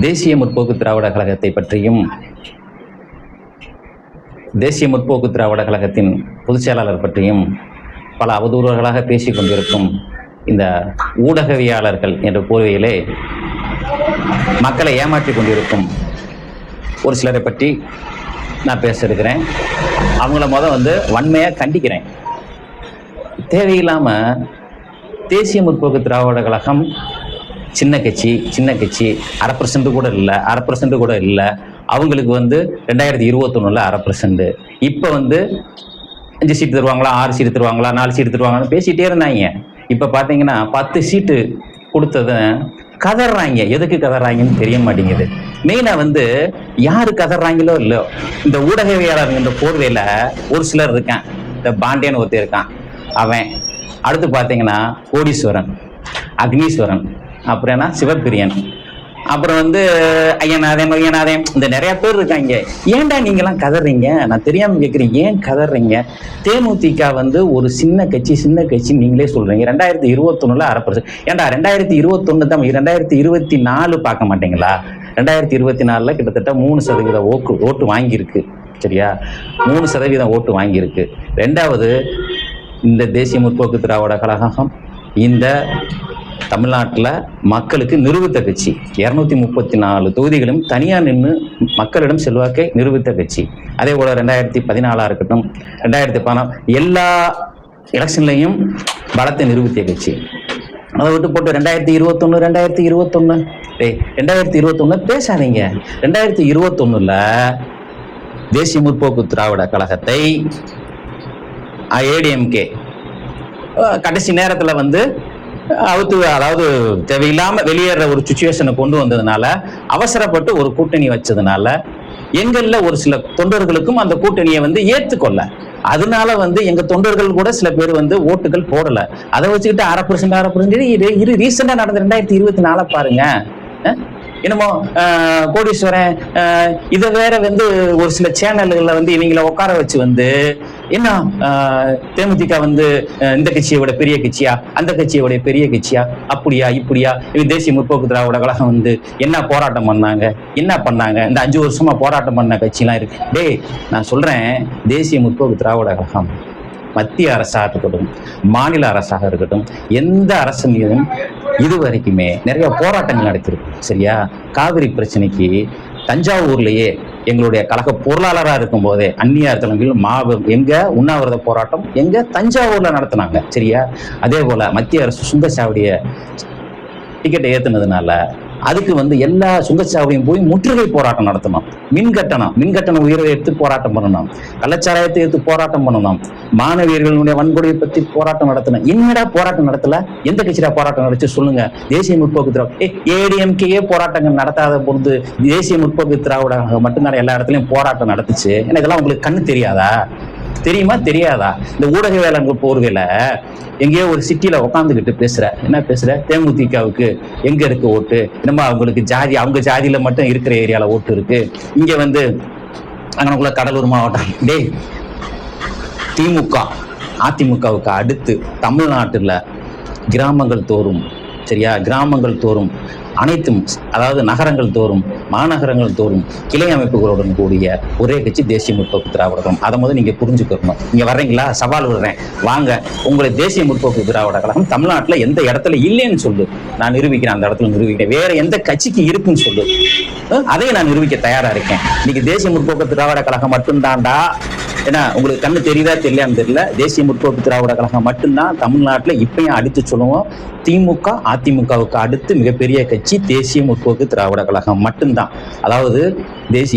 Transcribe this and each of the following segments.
தேசிய முற்போக்கு திராவிட கழகத்தை பற்றியும் தேசிய முற்போக்கு திராவிட கழகத்தின் பொதுச் செயலாளர் பற்றியும் பல அவதூறுகளாக பேசிக் கொண்டிருக்கும் இந்த ஊடகவியலாளர்கள் என்ற போர்வையிலே மக்களை ஏமாற்றி கொண்டிருக்கும் ஒரு சிலரை பற்றி நான் பேச இருக்கிறேன். அவங்கள வன்மையாக கண்டிக்கிறேன். தேவையில்லாமல் தேசிய முற்போக்கு திராவிட கழகம் சின்ன கட்சி 1% கூட இல்லை. அவங்களுக்கு 2021 1%. இப்போ 5 சீட்டு தருவாங்களா, 6 சீட்டு தருவாங்களா, 4 சீட்டு தருவாங்கன்னு பேசிகிட்டே இருந்தாங்க. இப்போ பார்த்தீங்கன்னா 10 சீட்டு கொடுத்ததை கதறாங்க. எதுக்கு கதறாங்கன்னு தெரிய மாட்டேங்குது. மெயினாக யாரு கதறாங்களோ இல்லையோ, இந்த ஊடகவியலாளர் போர்வையில் ஒரு சிலர் இருக்கான். இந்த பாண்டியன் ஒருத்தர் இருக்கான், அவன். அடுத்து பார்த்தீங்கன்னா கோடீஸ்வரன், அக்னீஸ்வரன், அப்புறம் என்ன சிவபிரியன், அப்புறம் ஐயநாதன், இந்த நிறைய பேர் இருக்காங்க. ஏன்டா நீங்களாம் கதறீங்க? நான் தெரியாமல் கேட்குறேன், ஏன் கதறீங்க? தேமுதிக ஒரு சின்ன கட்சி நீங்களே சொல்றீங்க. 2021 1%. ஏன்டா 2021 தான், 2024 பார்க்க மாட்டீங்களா? 2024 கிட்டத்தட்ட 3% ஓட்டு வாங்கியிருக்கு. சரியா? 3% ஓட்டு வாங்கியிருக்கு. ரெண்டாவது, இந்த தேசிய முற்போக்கு திராவிட கழகம் இந்த தமிழ்நாட்டில் மக்களுக்கு நிரூபித்த கட்சி. 234 தொகுதிகளும் தனியாக நின்று மக்களிடம் செல்வாக்கை நிரூபித்த கட்சி. அதே போல் 2014 இருக்கட்டும், 2016 எல்லா எலெக்ஷன்லையும் பலத்தை நிரூபித்த கட்சி. அதை விட்டு போட்டு 2021 பேசாதீங்க. 2021 தேசிய முற்போக்கு திராவிட கழகத்தை ஏடிஎம்கே கடைசி நேரத்தில் அதாவது தேவையில்லாம வெளியேற ஒரு சிச்சுவேஷனை கொண்டு வந்ததுனால, அவசரப்பட்டு ஒரு கூட்டணி வச்சதுனால, எங்கள்ல ஒரு சில தொண்டர்களுக்கும் அந்த கூட்டணியை ஏற்றுக்கொள்ள, அதனால எங்க தொண்டர்கள் கூட சில பேர் ஓட்டுகள் போடல. அதை வச்சுக்கிட்டு 1% இது ரீசெண்டா நடந்த 2024 பாருங்க. என்னமோ கோடீஸ்வரன் இதை வேற ஒரு சில சேனல்கள்ல இவங்களை உட்கார வச்சு என்ன தேமுதிக இந்த கட்சியை விட பெரிய கட்சியா, அந்த கட்சியை விட பெரிய கட்சியா, அப்படியா இப்படியா, தேசிய முற்போக்கு திராவிட கழகம் என்ன போராட்டம் பண்ணாங்க, என்ன பண்ணாங்க? இந்த 5 வருஷமா போராட்டம் பண்ண கட்சிலாம் இருக்கு. டேய், நான் சொல்றேன், தேசிய முற்போக்கு திராவிட கழகம் மத்திய அரசாக இருக்கட்டும், மாநில அரசாக இருக்கட்டும், எந்த அரசு மீதும் இதுவரைக்குமே நிறைய போராட்டங்கள் நடத்திருக்கு. சரியா? காவிரி பிரச்சனைக்கு தஞ்சாவூர்லேயே எங்களுடைய கழக பொருளாளராக இருக்கும் போதே அந்நியார் தலைமையில் எங்க உண்ணாவிரத போராட்டம் எங்க தஞ்சாவூர்ல நடத்தினாங்க. சரியா? அதே போல மத்திய அரசு சுங்கச்சாவடியை டிக்கெட்டை ஏத்துனதுனால அதுக்கு எல்லா சுங்கச்சாவடியும் போய் முற்றுகை போராட்டம் நடத்தணும். மின்கட்டண உயர்வை எடுத்து போராட்டம் பண்ணணும். கள்ளச்சாராயத்தை எடுத்து போராட்டம் பண்ணணும். மாணவியர்களுடைய வன்கொடுமையை பற்றி போராட்டம் நடத்தணும். என்னடா போராட்டம் நடத்தல? எந்த கட்சியா போராட்டம் நடத்தி சொல்லுங்க? தேசிய முற்போக்கு திராவிட ஏடிஎம்கே போராட்டங்கள் நடத்தாத பொழுது தேசிய முற்போக்கு திராவிட மட்டும்தான் எல்லா இடத்துலயும் போராட்டம் நடத்துச்சு. ஏன்னா இதெல்லாம் உங்களுக்கு கண்ணு தெரியாதா? தெரியுமா தெரியாதா? இந்த ஊடகவியலாளர்கள் போர்வையில எங்கேயோ ஒரு சிட்டியில உட்காந்துக்கிட்டு என்ன பேசுற? தேமுதிகவுக்கு எங்க இருக்கு ஓட்டு? என்னமா அவங்களுக்கு ஜாதி, அவங்க ஜாதியில மட்டும் இருக்கிற ஏரியால ஓட்டு இருக்கு. இங்க அங்கனக்குள்ள கடலூர் மாவட்டம். டேய், திமுக அதிமுகவுக்கு அடுத்து தமிழ்நாட்டுல கிராமங்கள் தோறும், சரியா, கிராமங்கள் தோறும் அனைத்தும், அதாவது நகரங்கள் தோறும் மாநகரங்கள் தோறும் கிளை அமைப்புகளுடன் கூடிய ஒரே கட்சி தேசிய முற்போக்கு திராவிட கழகம். அதை நீங்க புரிஞ்சுக்கணும். நீங்க வர்றீங்களா? சவால் விடுறேன், வாங்க. உங்களை தேசிய முற்போக்கு திராவிட கழகம் தமிழ்நாட்டுல எந்த இடத்துல இல்லைன்னு சொல்லு, நான் நிரூபிக்கிறேன். அந்த இடத்துல நிரூபிக்கிறேன். வேற எந்த கட்சிக்கு இருக்குன்னு சொல்லு, அதையும் நான் நிரூபிக்க தயாரா இருக்கேன். இன்னைக்கு தேசிய முற்போக்கு திராவிட கழகம் மட்டும்தான்டா. ஏன்னா உங்களுக்கு கண்ணு தெரியுதா தெரியலான்னு தெரியல, தேசிய முற்போக்கு திராவிட கழகம் மட்டும்தான் தமிழ்நாட்டுல இப்பயும் அடித்து சொல்லுவோம். திமுக அதிமுகவுக்கு அடுத்து மிகப்பெரிய கட்சி தேசிய முற்போக்கு திராவிட கழகம் மட்டும்தான். அதாவது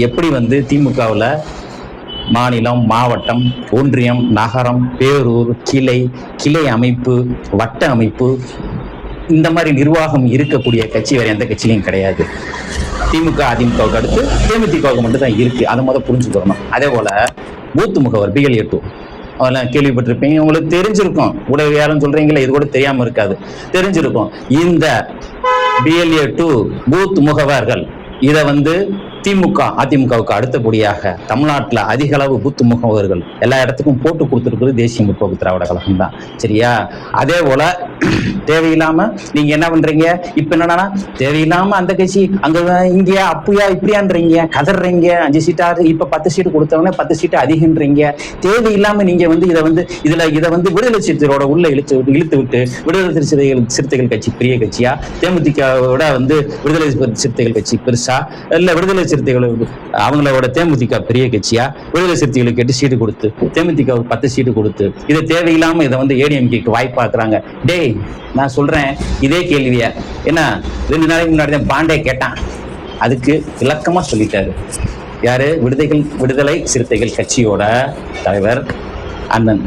எப்படி திமுகவில் மாநிலம், மாவட்டம், ஒன்றியம், நகரம், பேரூர், கிளை அமைப்பு, வட்ட அமைப்பு, இந்த மாதிரி நிர்வாகம் இருக்கக்கூடிய கட்சி வேற எந்த கட்சியிலையும் கிடையாது. திமுக அதிமுகவுக்கு அடுத்து தேமுதிகவுக்கு மட்டும் தான் இருக்கு. அதை புரிஞ்சுக்கணும். அதே போல பூத்து முகவர் BLA 2 அதெல்லாம் கேள்விப்பட்டிருப்பீங்க, உங்களுக்கு தெரிஞ்சிருக்கும். உடவியாரும் சொல்றீங்களா, இது கூட தெரியாம இருக்காது, தெரிஞ்சிருக்கும். இந்த BLA 2 பூத் முகவர்கள் இதை திமுக அதிமுகவுக்கு அடுத்தபடியாக தமிழ்நாட்டில் அதிக அளவு பூத்து முகவர்கள் எல்லா இடத்துக்கும் போட்டு கொடுத்துருக்குறது தேசிய முற்போக்கு திராவிட கழகம் தான். சரியா? அதே போல தேவையில்லாம நீங்க என்ன பண்றீங்க இப்ப என்னன்னா, தேவையில்லாம அந்த கட்சி அங்க இங்க அப்படியா இப்படியான்றீங்க, கதறீங்க. 5 சீட்டாரு இப்ப 10 சீட்டு கொடுத்தவங்க 10 சீட்டு அதிகன்றீங்க. தேவையில்லாம நீங்க இதை விடுதலை சிறுத்தைகளோட உள்ள இழுத்து விட்டு விடுதலை சிறுத்தைகள் கட்சி பெரிய கட்சியா, தேமுதிகவோட விடுதலை சிறுத்தைகள் கட்சி பெருசா, இல்ல விடுதலை சிறுத்தைகள் அவங்களோட தேமுதிக பெரிய கட்சியா, விடுதலை சிறுத்தைகளுக்கு 8 சீட்டு கொடுத்து தேமுதிக 10 சீட்டு கொடுத்து இதை தேவையில்லாம இதை ஏடிஎம்கேக்கு வாய்ப்பாக்குறாங்க. டேய், நான் சொல்றேன் இதே கேள்விய என்ன 2 நாளைக்கு முன்னாடி பாண்டே கேட்டான், அதுக்கு இலக்கமா சொல்லிட்டாரு. யாரு? விடுதலை சிறுத்தைகள் கட்சியோட தலைவர் அண்ணன்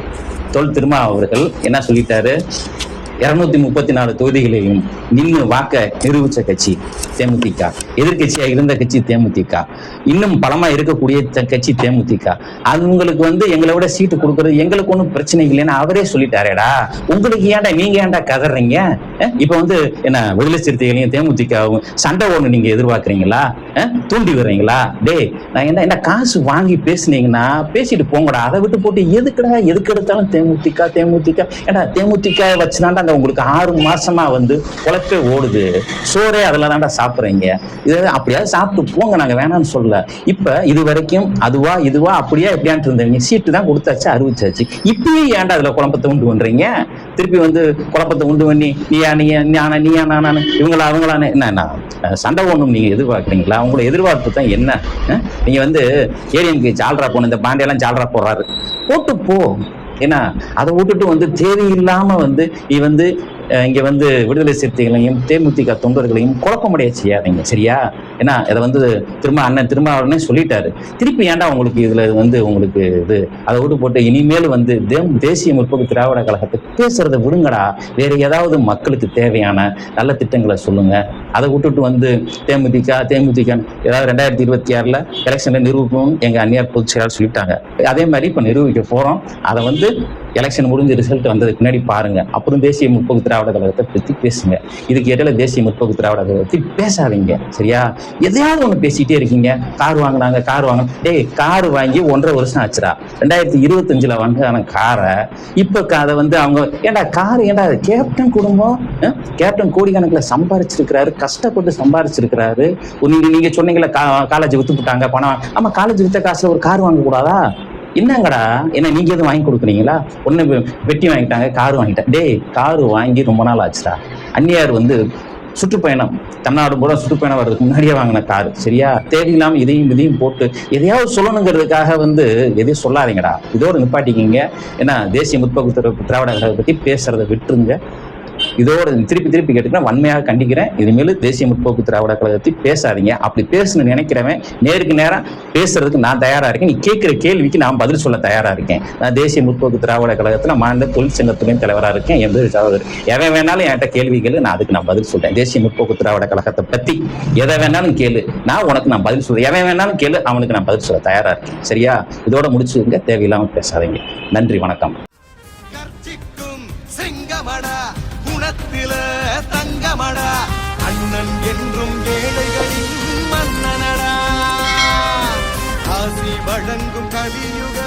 தொல் திருமா அவர்கள் என்ன சொல்லிட்டாரு? 234 தொகுதிகளிலும் நின்று வாக்க நிரூபிச்ச கட்சி தேமுதிக, எதிர்கட்சியா இருந்த கட்சி தேமுதிக, இன்னும் பலமா இருக்கக்கூடிய கட்சி தேமுதிக. அது உங்களுக்கு எங்களை விட சீட்டு கொடுக்கறது எங்களுக்கு ஒன்றும் பிரச்சனை இல்லைன்னு அவரே சொல்லிட்டாரேடா. உங்களுக்கு நீங்க ஏன்டா கதறீங்க? இப்ப என்ன விடுதலை சிறுத்தைகளையும் தேமுதிகவும் சண்டை ஒண்ணு நீங்க எதிர்பார்க்கறீங்களா? தூண்டி வர்றீங்களா? டேய், நான் என்ன காசு வாங்கி பேசுனீங்கன்னா பேசிட்டு போங்கடா. அதை விட்டு போட்டு எதுக்கு எடுத்தாலும் தேமுதிக ஏடா தேமுதிக வச்சுதான்டா உங்களுக்கு 6 மாசமா உழைப்பே ஓடுது, சோறே அதுல தான்டா சாப்பிடுறீங்க. இது அப்படியாவது சாப்பிட்டு போங்க, நாங்க வேணாம்னு சொல்லல. இப்ப இது வரைக்கும் அதுவா இதுவா அப்படியா எப்படியான்ட்டு இருந்தீங்க. சீட்டு தான் கொடுத்தாச்சு, அறிவிச்சாச்சு. இப்பயும் ஏன்டா அதுல குழப்பத்தை உண்டு பண்றீங்க? திருப்பி குழப்பத்தை உண்டு பண்ணி நீயா நானு இவங்களா அவங்களான்னு என்ன சண்டை ஒண்ணும் நீங்க எதிர்பார்க்குறீங்களா? உங்களோட எதிர்பார்ப்பு தான் என்ன? நீங்க ஏடிஎம்கே ஜால்ரா போன இந்த பாண்டியெல்லாம் ஜால்ரா போடுறாரு, போட்டு போ. ஏன்னா அதை விட்டுட்டு தேவையில்லாம நீ இங்க விடுதலை சிறுத்தைகளையும் தேமுதிக தொண்டர்களையும் குழப்பமடைய செய்யாதீங்க. சரியா? ஏன்னா இதை அண்ணன் திருமாவளவனே சொல்லிட்டாரு. திருப்பி ஏன்டா உங்களுக்கு இதுல உங்களுக்கு அதை விட்டு போட்டு இனிமேல் தேசிய முற்போக்கு திராவிட கழகத்தை பேசுறதை விடுங்கடா. வேற ஏதாவது மக்களுக்கு தேவையான நல்ல திட்டங்களை சொல்லுங்க. அதை விட்டுட்டு தேமுதிக ஏதாவது 2026 எலெக்ஷன்ல நிரூபிக்கணும் எங்க அந்நியார் பொதுச் செயலாளர் சொல்லிட்டாங்க. அதே மாதிரி இப்ப நிரூபிக்க போறோம். அதை எலெக்ஷன் முடிஞ்சு ரிசல்ட் வந்ததுக்கு முன்னாடி பாருங்க. அப்புறம் தேசிய முற்போக்கு திராவிட கழகத்தை பத்தி பேசுங்க. இதுக்கு இடையில தேசிய முற்போக்கு திராவிட கழகத்தை பேசாதீங்க. சரியா? எதையாவது ஒண்ணு பேசிட்டே இருக்கீங்க. கார் வாங்கினாங்க. டேய், கார் வாங்கி 1.5 வருஷம் ஆச்சுடா. 2025 வாங்கின காரை இப்ப அதை அவங்க ஏண்டா கேப்டன் குடும்பம், கேப்டன் கோடிக்கணக்கில் சம்பாரிச்சிருக்கிறாரு, கஷ்டப்பட்டு சம்பாரிச்சிருக்கிறாரு. நீங்க சொன்னீங்களா காலேஜ் வித்து போட்டாங்க பணம். ஆமா, காலேஜ் வித்த காசுல ஒரு கார் வாங்க கூடாதா? என்னங்கடா, என்ன நீங்க எதுவும் வாங்கி கொடுக்குறீங்களா? ஒண்ணு வெட்டி வாங்கிட்டாங்க, காரு வாங்கிட்டேன். டேய், காரு வாங்கி ரொம்ப நாள் ஆச்சுடா. அந்நியார் சுற்றுப்பயணம் தமிழ்நாடு பூரா சுற்றுப்பயணம் வர்றதுக்கு முன்னாடியே வாங்கின காரு. சரியா? தேவையில்லாம இதையும் போட்டு எதையாவது சொல்லணுங்கிறதுக்காக எதையும் சொல்லாதீங்கடா. இதோட நிப்பாட்டிக்கிங்க. ஏன்னா தேசிய முற்போக்கு திராவிட கழகத்தை பத்தி பேசுறதை விட்டுருங்க. இதோட திருப்பி கேட்டுக்கிறேன், வன்மையாக கண்டிக்கிறேன். இனிமேல் தேசிய முற்போக்கு திராவிட கழகத்தை பேசாதீங்க. அப்படி பேசணும்னு நினைக்கிறவன் நேருக்கு நேரம் பேசுறதுக்கு நான் தயாரா இருக்கேன். நீ கேட்கிற கேள்விக்கு நான் பதில் சொல்ல தயாரா இருக்கேன். நான் தேசிய முற்போக்கு திராவிட கழகத்துல மாநில தொழிற்சங்க துணை தலைவரா இருக்கேன். எவன் வேணாலும் என்கிட்ட கேள்வி கேளு, நான் அதுக்கு நான் பதில் சொல்றேன். தேசிய முற்போக்கு திராவிட கழகத்தை பத்தி எதை வேணாலும் கேளு, நான் பதில் சொல்றேன். எவன் வேணாலும் கேளு, அவனுக்கு நான் பதில் சொல்ல தயாரா இருக்கேன். சரியா? இதோட முடிச்சுங்க. தேவையில்லாம பேசாதீங்க. நன்றி, வணக்கம். தங்கமடா அண்ணன் என்றும் ஏழைகளின் மன்னனடா, ஆசி வழங்கும் கலியுக